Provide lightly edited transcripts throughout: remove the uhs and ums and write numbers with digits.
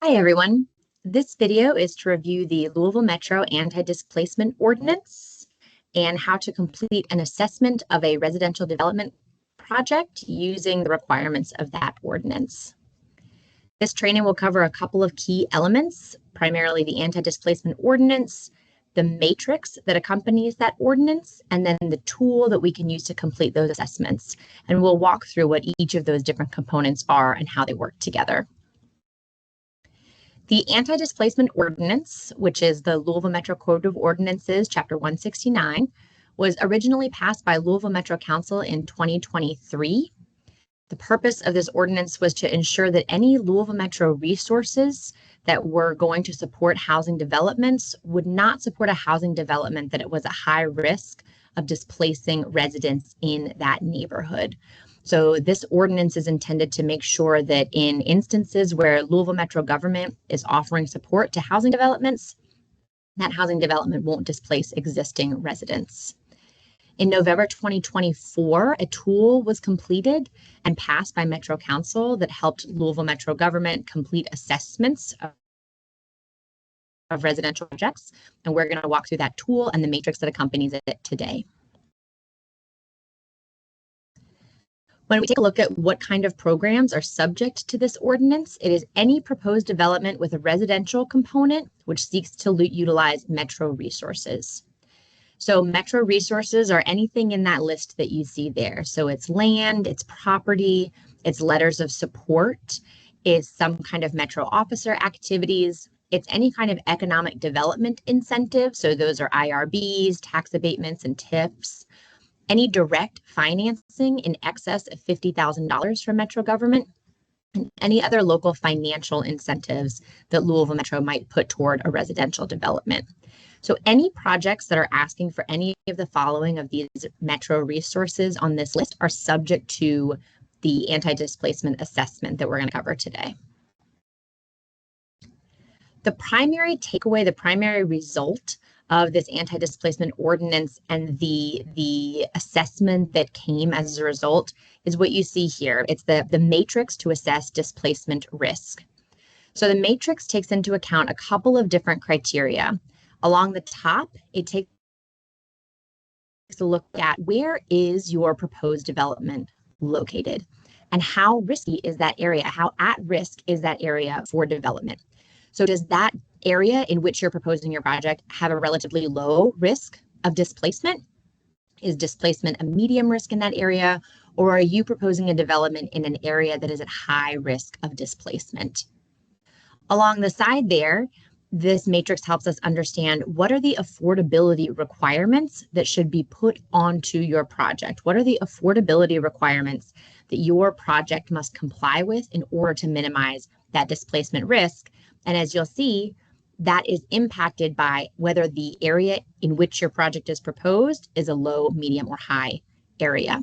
Hi, everyone. This video is to review the Louisville Metro Anti-Displacement Ordinance and how to complete an assessment of a residential development project using the requirements of that ordinance. This training will cover a couple of key elements, primarily the Anti-Displacement Ordinance, the matrix that accompanies that ordinance, and then the tool that we can use to complete those assessments. And we'll walk through what each of those different components are and how they work together. The Anti-Displacement Ordinance, which is the Louisville Metro Code of Ordinances, Chapter 169, was originally passed by Louisville Metro Council in 2023. The purpose of this ordinance was to ensure that any Louisville Metro resources that were going to support housing developments would not support a housing development that it was a high risk of displacing residents in that neighborhood. So this ordinance is intended to make sure that in instances where Louisville Metro government is offering support to housing developments, that housing development won't displace existing residents. In November 2024, a tool was completed and passed by Metro Council that helped Louisville Metro government complete assessments of residential projects. And we're going to walk through that tool and the matrix that accompanies it today. When we take a look at what kind of programs are subject to this ordinance, it is any proposed development with a residential component which seeks to utilize Metro resources. So Metro resources are anything in that list that you see there. So it's land, it's property, it's letters of support, it's some kind of Metro officer activities, it's any kind of economic development incentive. So those are IRBs, tax abatements, and TIFs. Any direct financing in excess of $50,000 from Metro government, and any other local financial incentives that Louisville Metro might put toward a residential development. So any projects that are asking for any of the following of these Metro resources on this list are subject to the anti-displacement assessment that we're going to cover today. The primary takeaway, the primary result of this anti-displacement ordinance and the assessment that came as a result is what you see here. It's the matrix to assess displacement risk. So the matrix takes into account a couple of different criteria. Along the top, it takes a look at where is your proposed development located and how risky is that area, how at risk is that area for development. So does that area in which you're proposing your project have a relatively low risk of displacement? Is displacement a medium risk in that area? Or are you proposing a development in an area that is at high risk of displacement? Along the side there, this matrix helps us understand what are the affordability requirements that should be put onto your project? What are the affordability requirements that your project must comply with in order to minimize that displacement risk? And as you'll see, that is impacted by whether the area in which your project is proposed is a low, medium, or high area.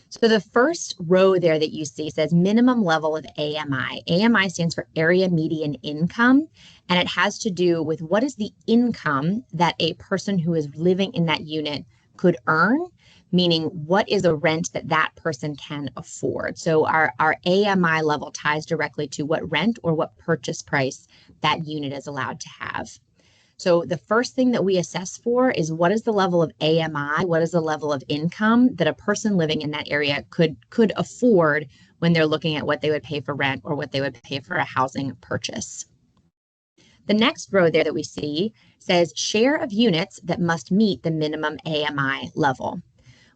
So the first row there that you see says minimum level of AMI. AMI stands for area median income, and it has to do with what is the income that a person who is living in that unit could earn, meaning what is the rent that that person can afford. So our AMI level ties directly to what rent or what purchase price that unit is allowed to have. So the first thing that we assess for is what is the level of AMI, what is the level of income that a person living in that area could afford when they're looking at what they would pay for rent or what they would pay for a housing purchase. The next row there that we see says share of units that must meet the minimum AMI level.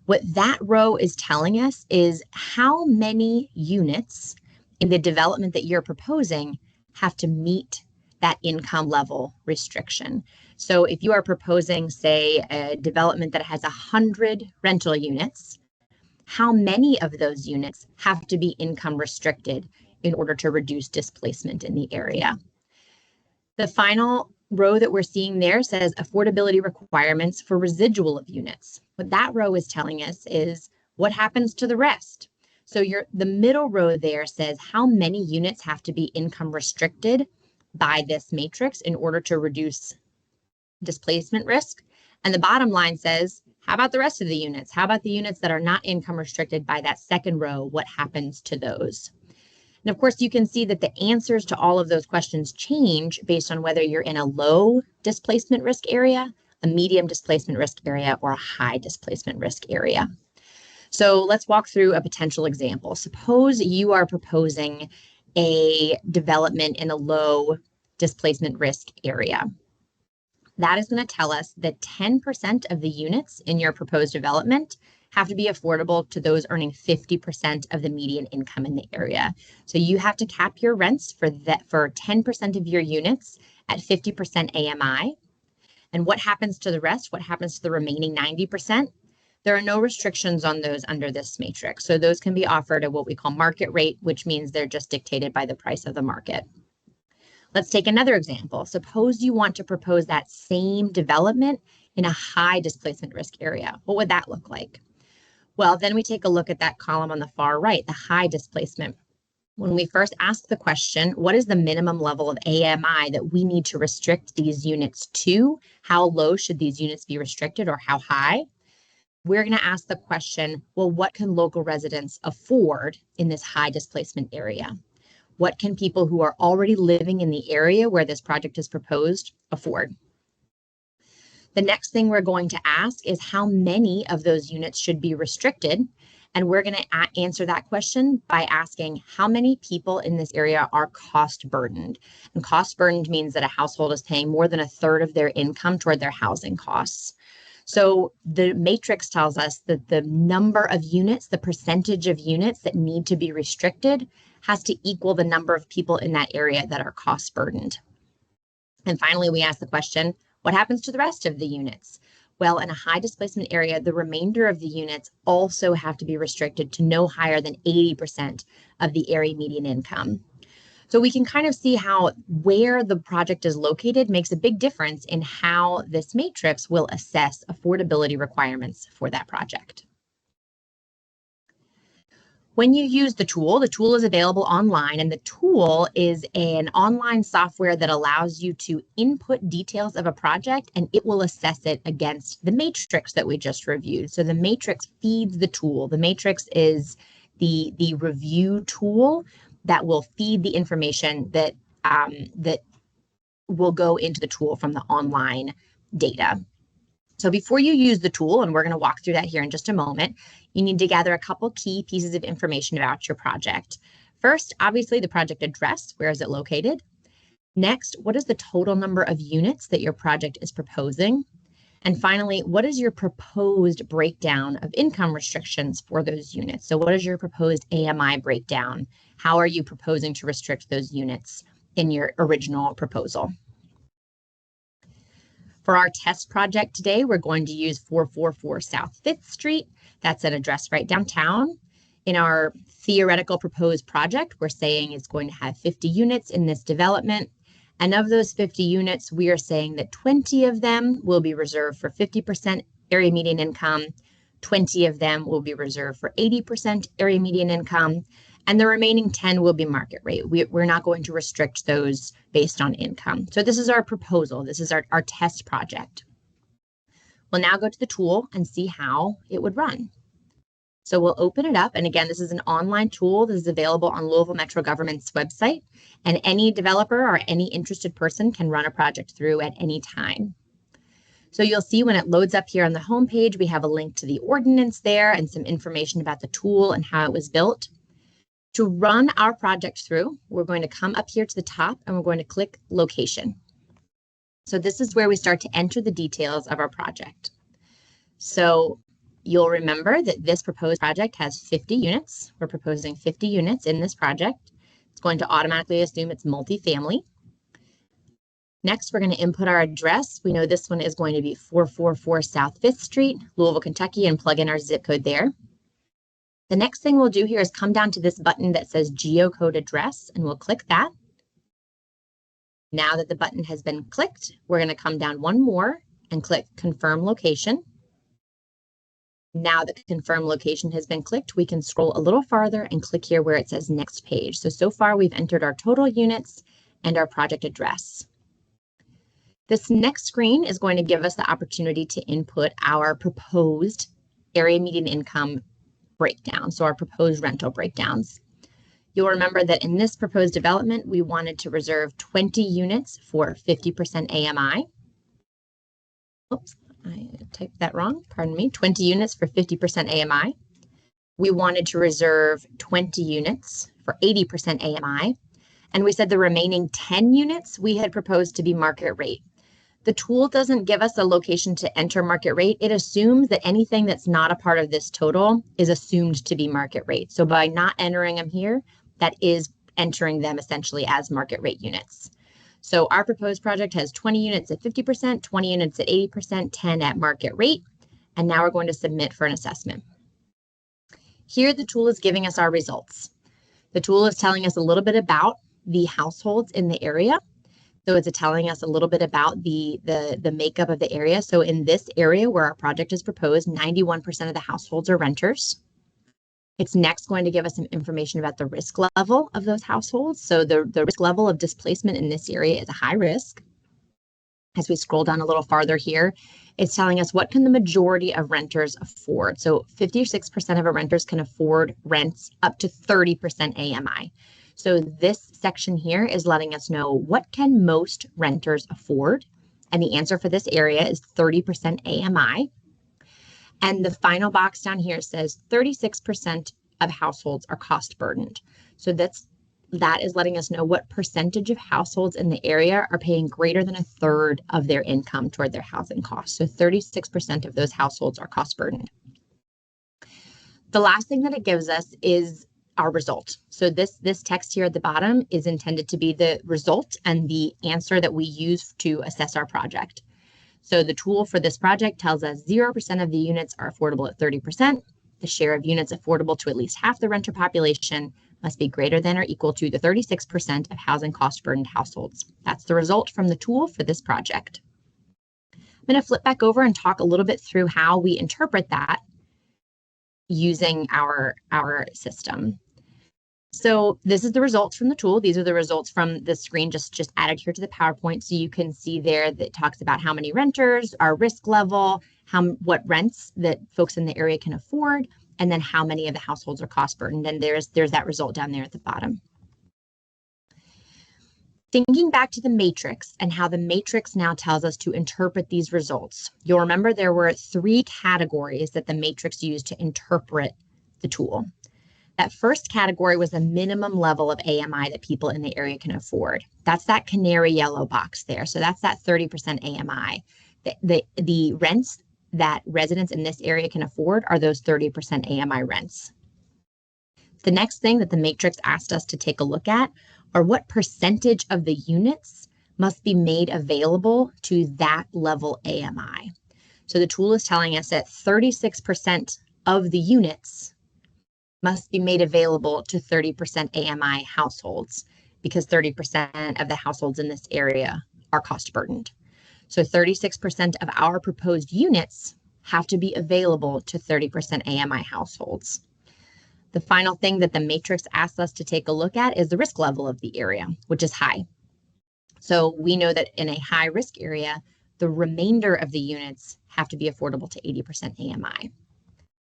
What that row is telling us is how many units in the development that you're proposing have to meet that income level restriction. So if you are proposing, say, a development that has 100 rental units, how many of those units have to be income restricted in order to reduce displacement in the area? The final row that we're seeing there says affordability requirements for residual of units. What that row is telling us is what happens to the rest. So the middle row there says how many units have to be income restricted by this matrix in order to reduce displacement risk. And the bottom line says, how about the rest of the units? How about the units that are not income restricted by that second row? What happens to those? And of course, you can see that the answers to all of those questions change based on whether you're in a low displacement risk area, a medium displacement risk area, or a high displacement risk area. So let's walk through a potential example. Suppose you are proposing a development in a low displacement risk area. That is going to tell us that 10% of the units in your proposed development have to be affordable to those earning 50% of the median income in the area. So you have to cap your rents for 10% of your units at 50% AMI. And what happens to the rest? What happens to the remaining 90%? There are no restrictions on those under this matrix. So those can be offered at what we call market rate, which means they're just dictated by the price of the market. Let's take another example. Suppose you want to propose that same development in a high displacement risk area. What would that look like? Well, then we take a look at that column on the far right, the high displacement. When we first ask the question, what is the minimum level of AMI that we need to restrict these units to? How low should these units be restricted, or how high? We're going to ask the question, well, what can local residents afford in this high displacement area? What can people who are already living in the area where this project is proposed afford? The next thing we're going to ask is how many of those units should be restricted. And we're going to answer that question by asking how many people in this area are cost burdened. And cost burdened means that a household is paying more than a third of their income toward their housing costs. So the matrix tells us that the number of units, the percentage of units that need to be restricted has to equal the number of people in that area that are cost burdened. And finally, we ask the question, what happens to the rest of the units? Well, in a high displacement area, the remainder of the units also have to be restricted to no higher than 80% of the area median income. So we can kind of see how where the project is located makes a big difference in how this matrix will assess affordability requirements for that project. When you use the tool is available online, and the tool is an online software that allows you to input details of a project, and it will assess it against the matrix that we just reviewed. So the matrix feeds the tool. The matrix is the review tool that will feed the information that will go into the tool from the online data. So before you use the tool, and we're going to walk through that here in just a moment, you need to gather a couple key pieces of information about your project. First, obviously, the project address. Where is it located? Next, what is the total number of units that your project is proposing? And finally, what is your proposed breakdown of income restrictions for those units? So what is your proposed AMI breakdown? How are you proposing to restrict those units in your original proposal? For our test project today, we're going to use 444 South 5th Street. That's an address right downtown. In our theoretical proposed project, we're saying it's going to have 50 units in this development. And of those 50 units, we are saying that 20 of them will be reserved for 50% area median income, 20 of them will be reserved for 80% area median income, and the remaining 10 will be market rate. We're not going to restrict those based on income. So this is our proposal. This is our test project. We'll now go to the tool and see how it would run. So we'll open it up. And again, this is an online tool. This is available on Louisville Metro Government's website. And any developer or any interested person can run a project through at any time. So you'll see when it loads up here on the home page, we have a link to the ordinance there and some information about the tool and how it was built. To run our project through, we're going to come up here to the top and we're going to click location. So this is where we start to enter the details of our project. So you'll remember that this proposed project has 50 units. We're proposing 50 units in this project. It's going to automatically assume it's multifamily. Next, we're going to input our address. We know this one is going to be 444 South 5th Street, Louisville, Kentucky, and plug in our zip code there. The next thing we'll do here is come down to this button that says geocode address, and we'll click that. Now that the button has been clicked, we're going to come down one more and click confirm location. Now that confirm location has been clicked, we can scroll a little farther and click here where it says next page. So far we've entered our total units and our project address. This next screen is going to give us the opportunity to input our proposed area median income breakdown, so our proposed rental breakdowns. You'll remember that in this proposed development, we wanted to reserve 20 units for 50% AMI. Oops, I typed that wrong, pardon me, 20 units for 50% AMI. We wanted to reserve 20 units for 80% AMI. And we said the remaining 10 units we had proposed to be market rate. The tool doesn't give us a location to enter market rate. It assumes that anything that's not a part of this total is assumed to be market rate. So by not entering them here, that is entering them essentially as market rate units. So our proposed project has 20 units at 50%, 20 units at 80%, 10 at market rate. And now we're going to submit for an assessment. Here, the tool is giving us our results. The tool is telling us a little bit about the households in the area. So it's telling us a little bit about the makeup of the area. So in this area where our project is proposed, 91% of the households are renters. It's next going to give us some information about the risk level of those households. So the risk level of displacement in this area is a high risk. As we scroll down a little farther here, it's telling us what can the majority of renters afford. So 56% of our renters can afford rents up to 30% AMI. So this section here is letting us know what can most renters afford. And the answer for this area is 30% AMI. And the final box down here says 36% of households are cost burdened. So that is letting us know what percentage of households in the area are paying greater than a third of their income toward their housing costs. So 36% of those households are cost burdened. The last thing that it gives us is our result. So this text here at the bottom is intended to be the result and the answer that we use to assess our project. So the tool for this project tells us 0% of the units are affordable at 30%. The share of units affordable to at least half the renter population must be greater than or equal to the 36% of housing cost burdened households. That's the result from the tool for this project. I'm going to flip back over and talk a little bit through how we interpret that using our system. So this is the results from the tool. These are the results from the screen just added here to the PowerPoint. So you can see there that it talks about how many renters, our risk level, what rents that folks in the area can afford, and then how many of the households are cost burdened. And there's that result down there at the bottom. Thinking back to the matrix and how the matrix now tells us to interpret these results, you'll remember there were 3 categories that the matrix used to interpret the tool. That first category was the minimum level of AMI that people in the area can afford. That's that canary yellow box there. So that's that 30% AMI. The rents that residents in this area can afford are those 30% AMI rents. The next thing that the matrix asked us to take a look at are what percentage of the units must be made available to that level AMI. So the tool is telling us that 36% of the units must be made available to 30% AMI households because 30% of the households in this area are cost burdened. So 36% of our proposed units have to be available to 30% AMI households. The final thing that the matrix asks us to take a look at is the risk level of the area, which is high. So we know that in a high risk area, the remainder of the units have to be affordable to 80% AMI.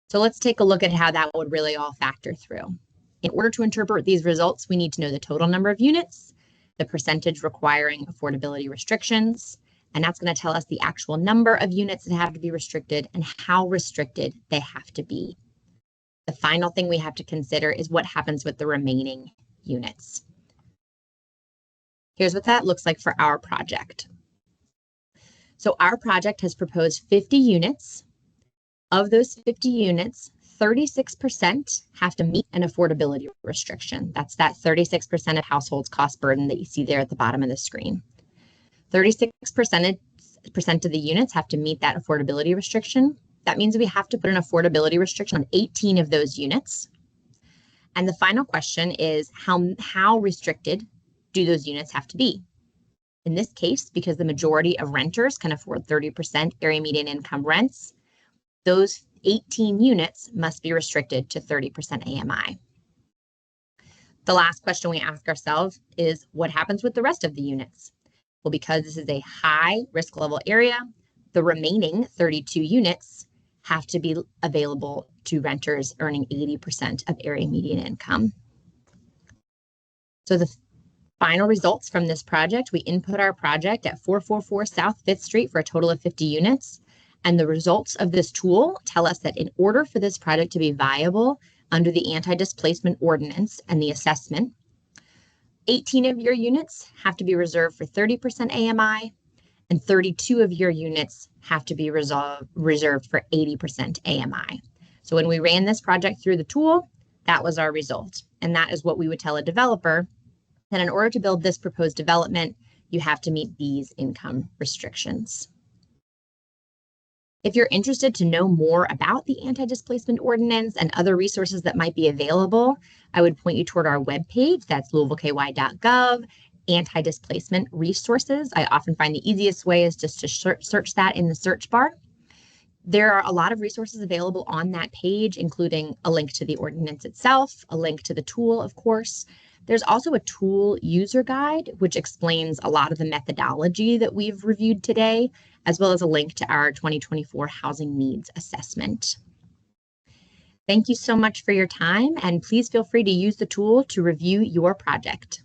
So let's take a look at how that would really all factor through. In order to interpret these results, we need to know the total number of units, the percentage requiring affordability restrictions, and that's going to tell us the actual number of units that have to be restricted and how restricted they have to be. The final thing we have to consider is what happens with the remaining units. Here's what that looks like for our project. So our project has proposed 50 units. Of those 50 units, 36% have to meet an affordability restriction. That's that 36% of households cost burden that you see there at the bottom of the screen. 36% of the units have to meet that affordability restriction. That means we have to put an affordability restriction on 18 of those units. And the final question is how restricted do those units have to be? In this case, because the majority of renters can afford 30% area median income rents, those 18 units must be restricted to 30% AMI. The last question we ask ourselves is what happens with the rest of the units? Well, because this is a high risk level area, the remaining 32 units have to be available to renters earning 80% of area median income. So the final results from this project, we input our project at 444 South 5th Street for a total of 50 units. And the results of this tool tell us that in order for this project to be viable under the anti-displacement ordinance and the assessment, 18 of your units have to be reserved for 30% AMI, and 32 of your units have to be reserved for 80% AMI. So when we ran this project through the tool, that was our result. And that is what we would tell a developer, that in order to build this proposed development, you have to meet these income restrictions. If you're interested to know more about the anti-displacement ordinance and other resources that might be available, I would point you toward our webpage. That's louisvilleky.gov, anti-displacement resources. I often find the easiest way is just to search that in the search bar. There are a lot of resources available on that page, including a link to the ordinance itself, a link to the tool, of course. There's also a tool user guide, which explains a lot of the methodology that we've reviewed today, as well as a link to our 2024 Housing Needs Assessment. Thank you so much for your time, and please feel free to use the tool to review your project.